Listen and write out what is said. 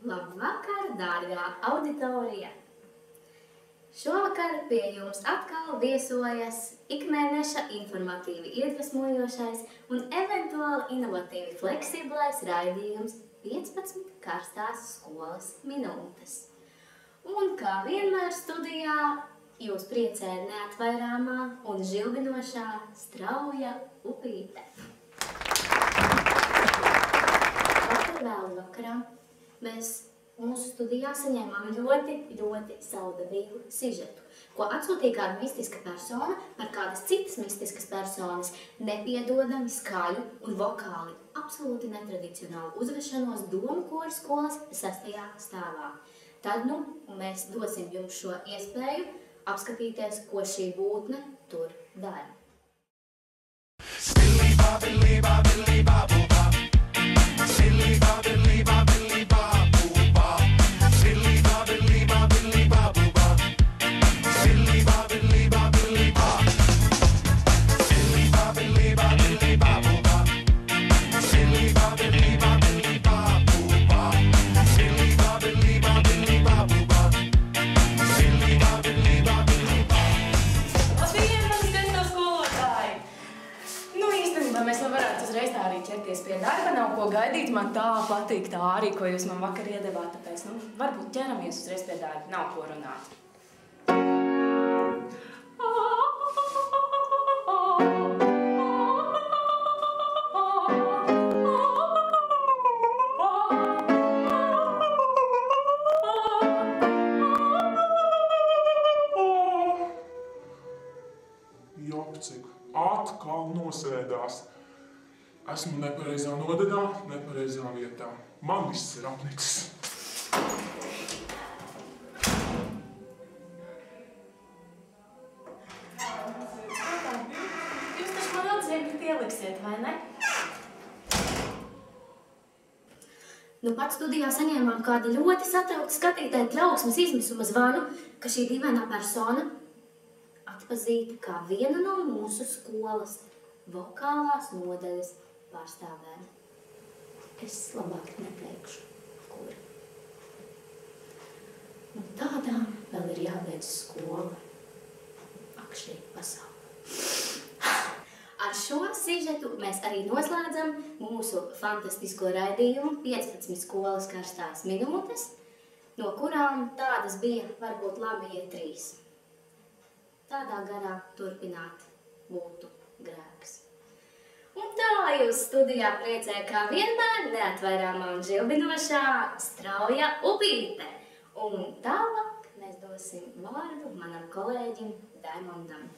Labvakar, dārgā auditorija! Šovakar pie jums atkal viesojas ikmēneša informatīvi iedvesmojošais un eventuāli inovatīvi fleksiblais raidījums 15 karstās skolas minūtes. Un kā vienmēr studijā jūs priecē neatvairāmā un žilbinošā Strauja upīte. Vēlu vakarā mēs mūsu studijā saņēmām ļoti saudabīgu sižetu, ko atsūtīja kāda mistiska persona par kādas citas mistiskas personas nepiedodami skaļu un vokāli absolūti netradicionālu uzvešanos domu kora skolas 6. stāvā. Tad mēs dosim jums šo iespēju apskatīties, ko šī būtne tur dara. Mēs varētu uzreiz tā arī ķerties pie darba, nav ko gaidīt, man tā patīk tā arī, ko jūs man vakar iedevāt, tāpēc, varbūt ķeramies uzreiz pie darba, nav ko runāt. Jopcik, atkal nosēdās. Esmu nepareizā nodaļā, nepareizā vietā. Man viss ir apnicis. Jūs taču man atziegli ieliksiet, vai ne? Pat studijā saņēmām kādu ļoti satrauktu skatītāju trauksmes izmisuma zvanu, ka šī dīvainā persona atpazīta kā viena no mūsu skolas vokālās nodaļas pārstāvēm. Es labāk neteikšu, kuri. Tādām vēl ir jābeidz skola. Ak, šī pasaule. Ar šo sižetu mēs arī noslēdzam mūsu fantastisko raidījumu 15 skolas karstās minūtes, no kurām tādas bija varbūt labi 3. Tādā garā turpināt būtu grēks. Un tā jūs studijā priecē kā vienmēr neatvairāmā un žilbinošā Strauja upīte. Un tālāk mēs dosim vārdu manam kolēģim Daimondam.